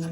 Hey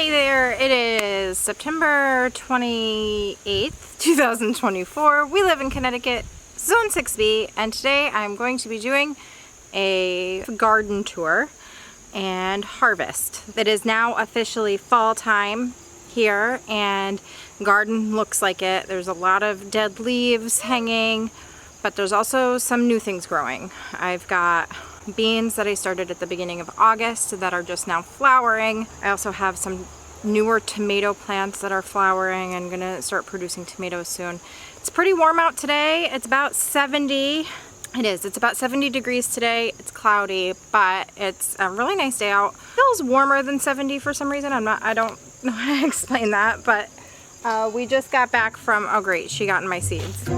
there, it is September 28th, 2024. We live in Connecticut, Zone 6B, and today I'm going to be doing a garden tour and harvest. It is now officially fall time here, and the garden looks like it. There's a lot of dead leaves hanging, but there's also some new things growing. I've got beans that I started at the beginning of August that are just now flowering. I also have some newer tomato plants that are flowering and gonna start producing tomatoes soon. It's pretty warm out today. It's about 70. It's about 70 degrees today. It's cloudy, but it's a really nice day out. It feels warmer than 70 for some reason. I don't know how to explain that, but we just got back from, oh great, she got in my seeds.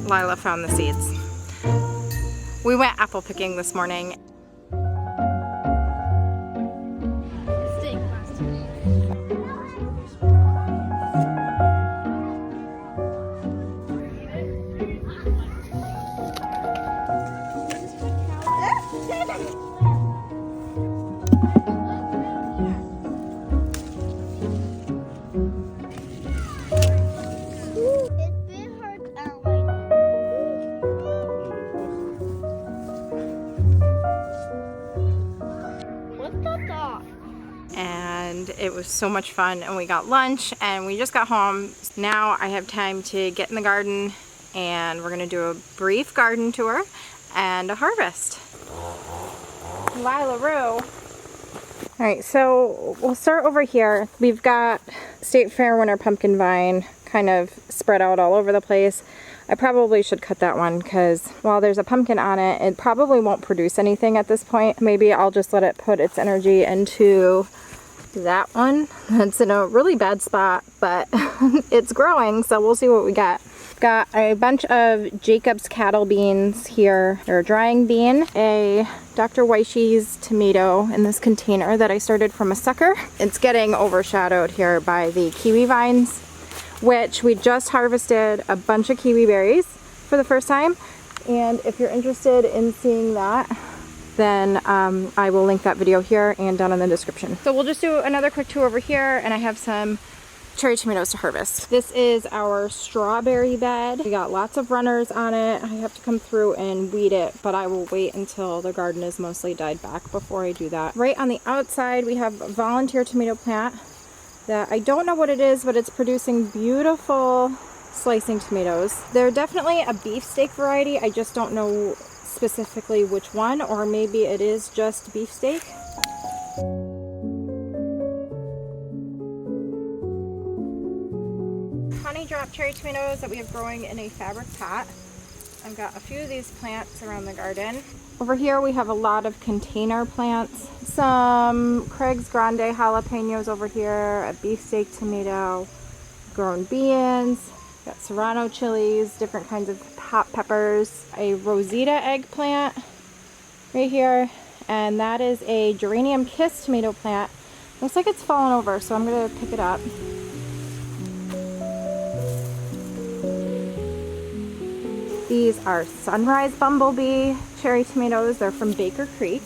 Lila found the seeds. We went apple picking this morning. And it was so much fun, and we got lunch and we just got home. Now I have time to get in the garden, and we're gonna do a brief garden tour and a harvest. Lila Roo. Alright, so we'll start over here. We've got State Fair winter pumpkin vine kind of spread out all over the place. I probably should cut that one because while there's a pumpkin on it, it probably won't produce anything at this point. Maybe I'll just let it put its energy into that one. That's in a really bad spot, but it's growing, so we'll see what we got. Got a bunch of Jacob's cattle beans here. They're a drying bean, a Dr. Weishy's tomato in this container that I started from a sucker. It's getting overshadowed here by the kiwi vines, which we just harvested a bunch of kiwi berries for the first time. And if you're interested in seeing that, then I will link that video here and down in the description. So we'll just do another quick tour over here, and I have some cherry tomatoes to harvest. This is our strawberry bed. We got lots of runners on it. I have to come through and weed it, but I will wait until the garden is mostly died back before I do that. Right on the outside, we have a volunteer tomato plant that I don't know what it is, but it's producing beautiful slicing tomatoes. They're definitely a beefsteak variety. I just don't know specifically which one, or maybe it is just beefsteak. Honey drop cherry tomatoes that we have growing in a fabric pot. I've got a few of these plants around the garden. Over here we have a lot of container plants. Some Craig's Grande jalapenos over here, a beefsteak tomato, grown beans, got serrano chilies, different kinds of hot peppers, a Rosetta eggplant right here, and that is a Geranium kiss tomato plant. Looks like it's fallen over, so I'm gonna pick it up. These are Sunrise Bumblebee cherry tomatoes. They're from Baker Creek.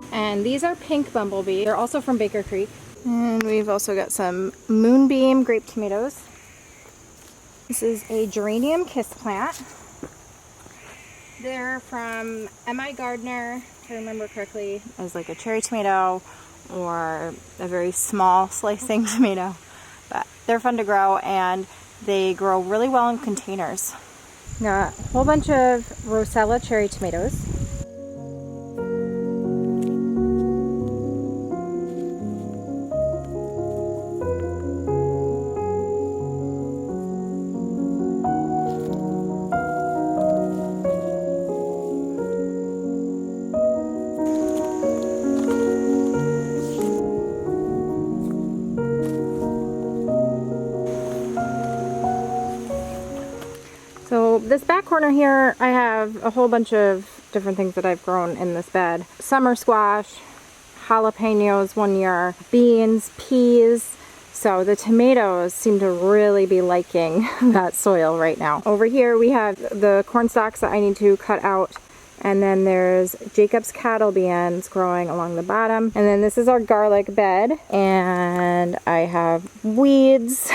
And these are pink Bumblebee. They're also from Baker Creek. And we've also got some Moonbeam grape tomatoes. This is a Geranium kiss plant. They're from MIgardener, if I remember correctly. It was like a cherry tomato or a very small slicing tomato. But they're fun to grow, and they grow really well in containers. Got a whole bunch of Rosella cherry tomatoes. So this back corner here, I have a whole bunch of different things that I've grown in this bed. Summer squash, jalapenos one year, beans, peas. So the tomatoes seem to really be liking that soil right now. Over here we have the corn stalks that I need to cut out. And then there's Jacob's cattle beans growing along the bottom. And then this is our garlic bed. And I have weeds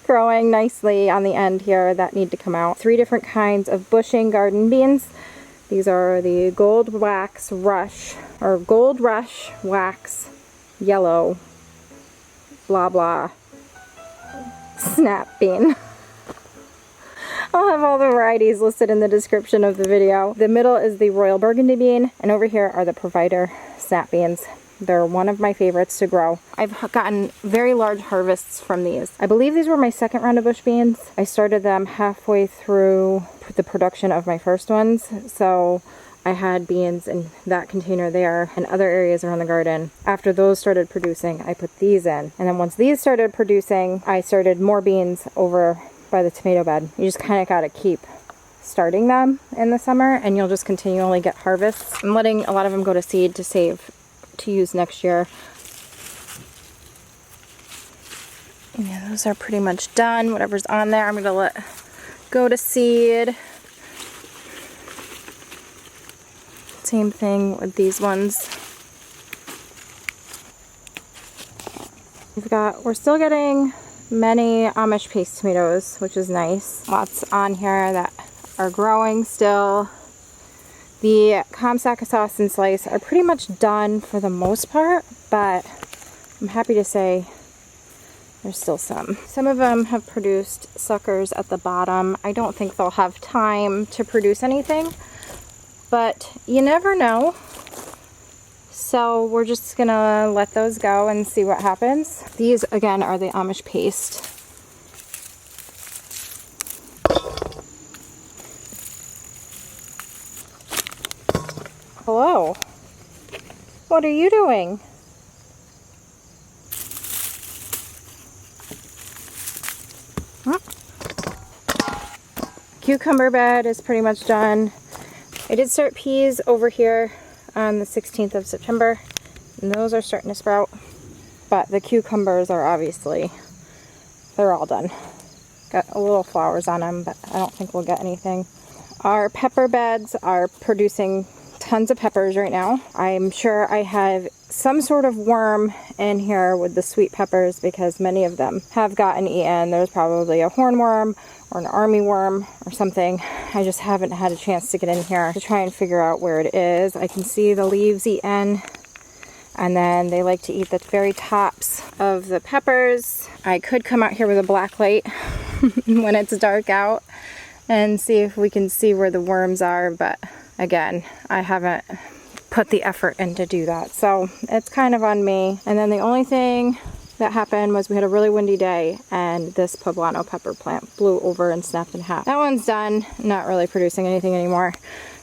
growing nicely on the end here that need to come out. 3 different kinds of bushing garden beans. These are the Gold Wax Rush, or Gold Rush Wax Yellow, blah blah, snap bean. I'll have all the varieties listed in the description of the video. The middle is the Royal Burgundy bean, and over here are the Provider snap beans. They're one of my favorites to grow. I've gotten very large harvests from these. I believe these were my second round of bush beans. I started them halfway through the production of my first ones. So I had beans in that container there and other areas around the garden. After those started producing, I put these in. And then once these started producing, I started more beans over by the tomato bed. You just kind of got to keep starting them in the summer, and you'll just continually get harvests. I'm letting a lot of them go to seed to save to use next year. Yeah, those are pretty much done. Whatever's on there, I'm gonna let go to seed. Same thing with these ones. We're still getting many Amish paste tomatoes, which is nice. Lots on here that are growing still. The Comsack sauce and slice are pretty much done for the most part, but I'm happy to say there's still some. Some of them have produced suckers at the bottom. I don't think they'll have time to produce anything, but you never know. So we're just gonna let those go and see what happens. These again are the Amish paste. Hello. What are you doing? Cucumber bed is pretty much done. I did start peas over here on the 16th of September, and those are starting to sprout. But the cucumbers are obviously, they're all done. Got a little flowers on them, but I don't think we'll get anything. Our pepper beds are producing tons of peppers right now. I'm sure I have some sort of worm in here with the sweet peppers because many of them have gotten eaten. There's probably a hornworm or an army worm or something. I just haven't had a chance to get in here to try and figure out where it is. I can see the leaves eaten, and then they like to eat the very tops of the peppers. I could come out here with a black light when it's dark out and see if we can see where the worms are, but again, I haven't put the effort in to do that, so it's kind of on me. And then the only thing that happened was we had a really windy day and this poblano pepper plant blew over and snapped in half. That one's done, not really producing anything anymore,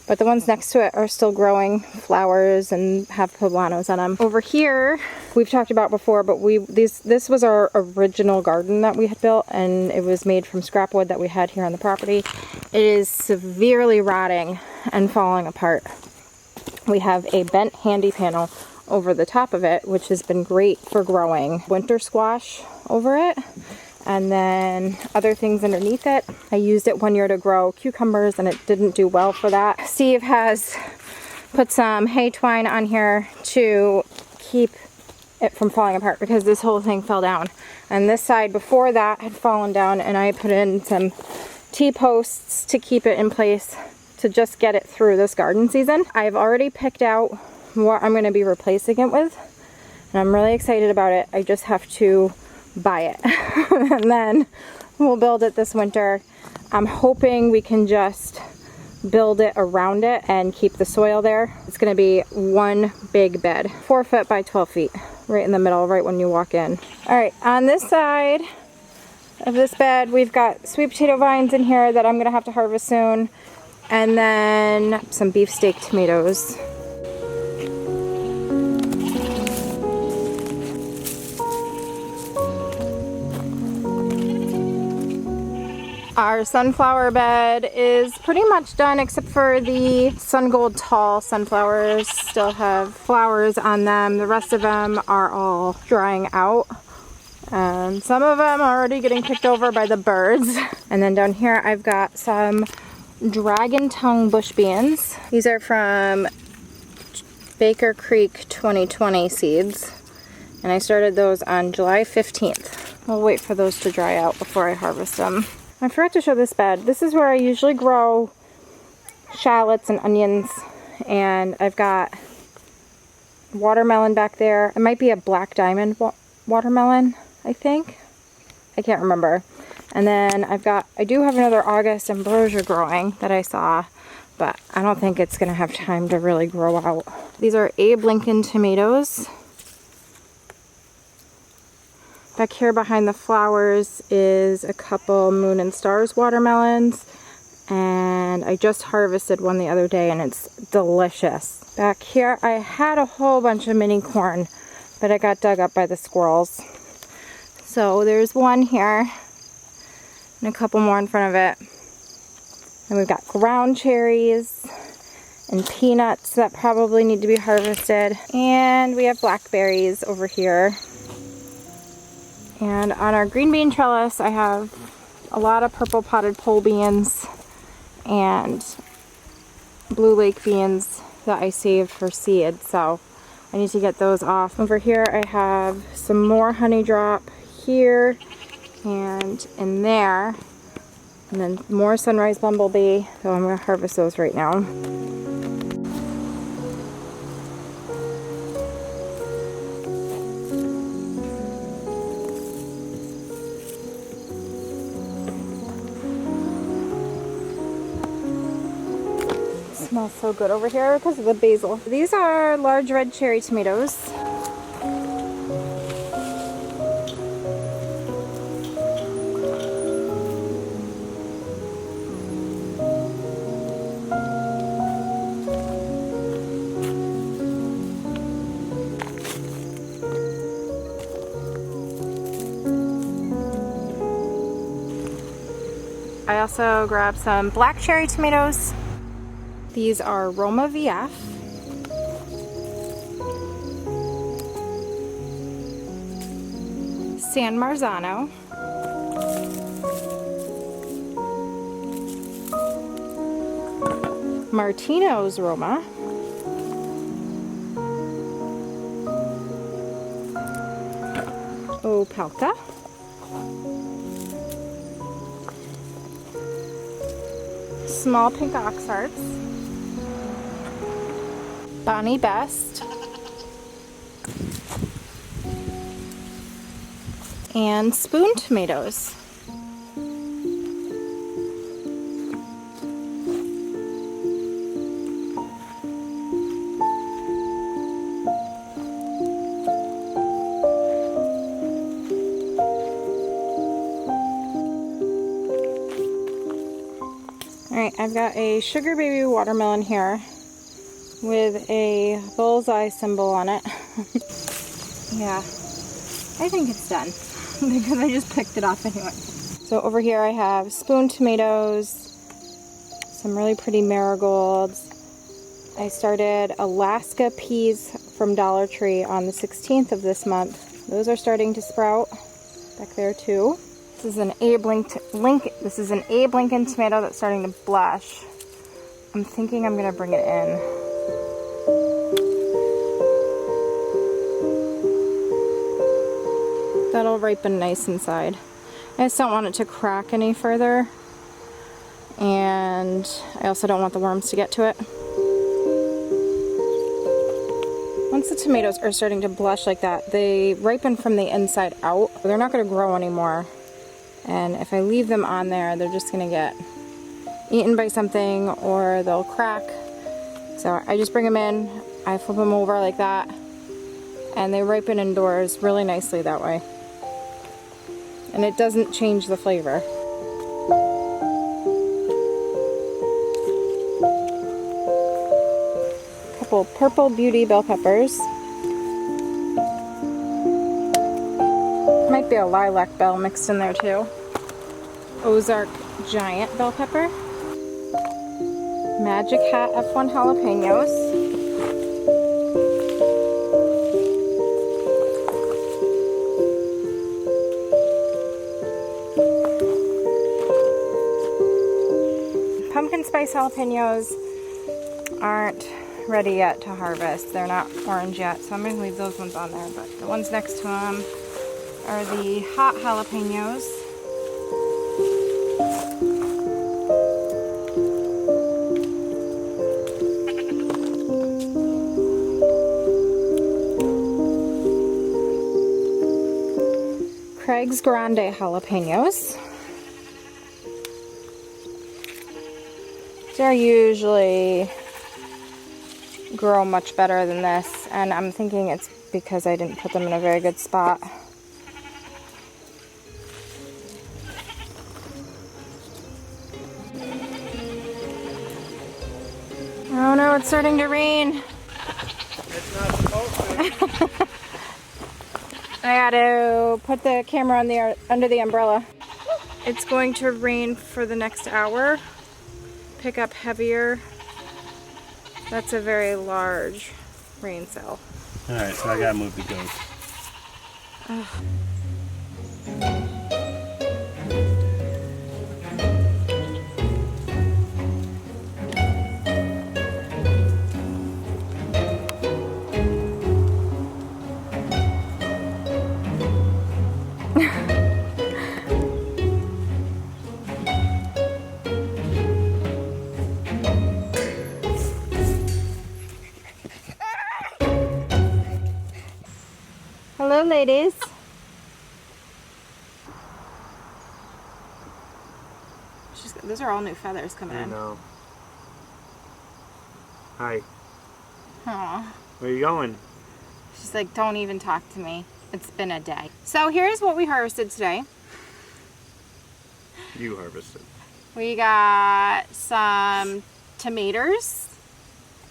but the ones next to it are still growing flowers and have poblanos on them. Over here, we've talked about before, but this was our original garden that we had built, and it was made from scrap wood that we had here on the property. It is severely rotting and falling apart. We have a bent handy panel over the top of it, which has been great for growing winter squash over it, and then other things underneath it. I used it one year to grow cucumbers and it didn't do well for that. Steve has put some hay twine on here to keep it from falling apart because this whole thing fell down. And this side before that had fallen down, and I put in some T-posts to keep it in place. to just get it through this garden season. I've already picked out what I'm going to be replacing it with, and I'm really excited about it. I just have to buy it and then we'll build it this winter. I'm hoping we can just build it around it and keep the soil there. It's going to be one big bed, 4 foot by 12 feet, right in the middle, right when you walk in. All right, on this side of this bed, we've got sweet potato vines in here that I'm going to have to harvest soon, and then some beefsteak tomatoes. Our sunflower bed is pretty much done except for the sun gold tall sunflowers still have flowers on them. The rest of them are all drying out. Some of them are already getting picked over by the birds. And then down here I've got some dragon tongue bush beans. These are from Baker Creek 2020 seeds. And I started those on July 15th. We'll wait for those to dry out before I harvest them. I forgot to show this bed. This is where I usually grow shallots and onions, and I've got watermelon back there. It might be a black diamond watermelon, I think. I can't remember. And then I do have another August ambrosia growing that I saw, but I don't think it's gonna have time to really grow out. These are Abe Lincoln tomatoes. Back here behind the flowers is a couple Moon and Stars watermelons, and I just harvested one the other day and it's delicious. Back here I had a whole bunch of mini corn, but it got dug up by the squirrels. So there's one here and a couple more in front of it. And we've got ground cherries and peanuts that probably need to be harvested, and we have blackberries over here. And on our green bean trellis, I have a lot of purple potted pole beans and blue lake beans that I saved for seed, so I need to get those off. Over here I have some more honey drop here and in there, and then more sunrise bumblebee, so I'm going to harvest those right now. Smells so good over here because of the basil. These are large red cherry tomatoes. I also grabbed some black cherry tomatoes. These are Roma VF. San Marzano. Martino's Roma. Opelka. Small pink oxhearts. Bonnie Best, and spoon tomatoes. Alright, I've got a sugar baby watermelon here with a bullseye symbol on it. Yeah, I think it's done because I just picked it off anyway. So over here I have spoon tomatoes, some really pretty marigolds. I started Alaska peas from Dollar Tree on the 16th of this month. Those are starting to sprout back there too. This is an Abe Lincoln tomato that's starting to blush. I'm thinking I'm gonna bring it in. That'll ripen nice inside. I just don't want it to crack any further. And and I also don't want the worms to get to it. Once the tomatoes are starting to blush like that, they ripen from the inside out. They're not going to grow anymore. And if I leave them on there, they're just going to get eaten by something or they'll crack. So I just bring them in, I flip them over like that, and they ripen indoors really nicely that way. And it doesn't change the flavor. A couple purple beauty bell peppers. Might be a lilac bell mixed in there too. Ozark giant bell pepper. Magic Hat F1 jalapenos. Pumpkin spice jalapenos aren't ready yet to harvest. They're not orange yet, so I'm going to leave those ones on there. But the ones next to them are the hot jalapenos. Craig's Grande jalapenos. They're usually grow much better than this, and I'm thinking it's because I didn't put them in a very good spot. Oh no, it's starting to rain. It's not supposed to. I gotta put the camera on under the umbrella. It's going to rain for the next hour. Pick up heavier. That's a very large rain cell. Alright, so I gotta move the goat. Hello, ladies. Those are all new feathers coming in. I know. Hi. Aw. Where are you going? She's like, don't even talk to me. It's been a day. So here's what we harvested today. You harvested. We got some tomatoes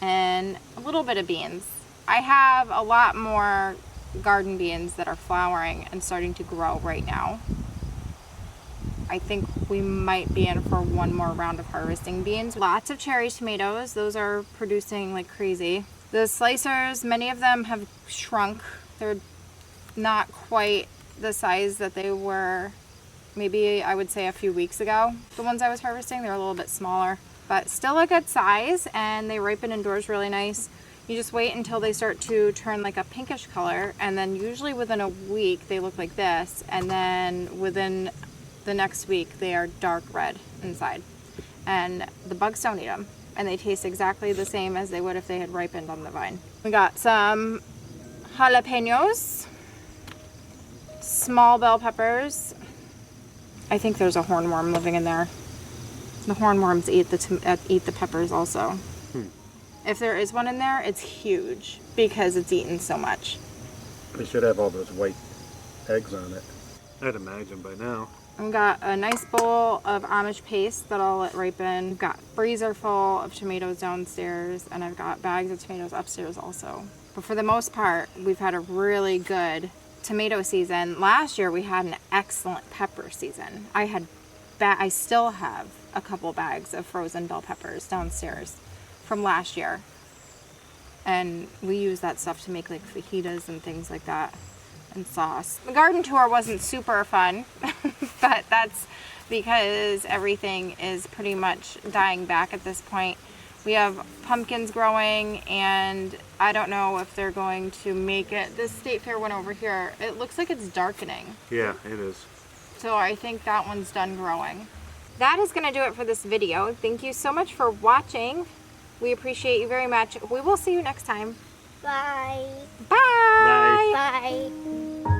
and a little bit of beans. I have a lot more garden beans that are flowering and starting to grow right now. I think we might be in for one more round of harvesting beans. Lots of cherry tomatoes. Those are producing like crazy. The slicers, many of them have shrunk. They're not quite the size that they were maybe I would say a few weeks ago. The ones I was harvesting, they're a little bit smaller, but still a good size, and they ripen indoors really nice. You just wait until they start to turn like a pinkish color, and then usually within a week they look like this, and then within the next week they are dark red inside. And the bugs don't eat them, and they taste exactly the same as they would if they had ripened on the vine. We got some jalapenos, small bell peppers. I think there's a hornworm living in there. The hornworms eat the peppers also. If there is one in there, it's huge because it's eaten so much. They should have all those white eggs on it. I'd imagine by now. I've got a nice bowl of Amish paste that I'll let ripen. I've got a freezer full of tomatoes downstairs, and I've got bags of tomatoes upstairs also. But for the most part, we've had a really good tomato season. Last year we had an excellent pepper season. I still have a couple bags of frozen bell peppers downstairs from last year, and we use that stuff to make like fajitas and things like that, and sauce. The garden tour wasn't super fun, but that's because everything is pretty much dying back at this point. We have pumpkins growing, and I don't know if they're going to make it. This state fair one over here, it looks like it's darkening. Yeah, it is. So I think that one's done growing. that is going to do it for this video. Thank you so much for watching. We appreciate you very much. We will see you next time. Bye. Bye. Bye.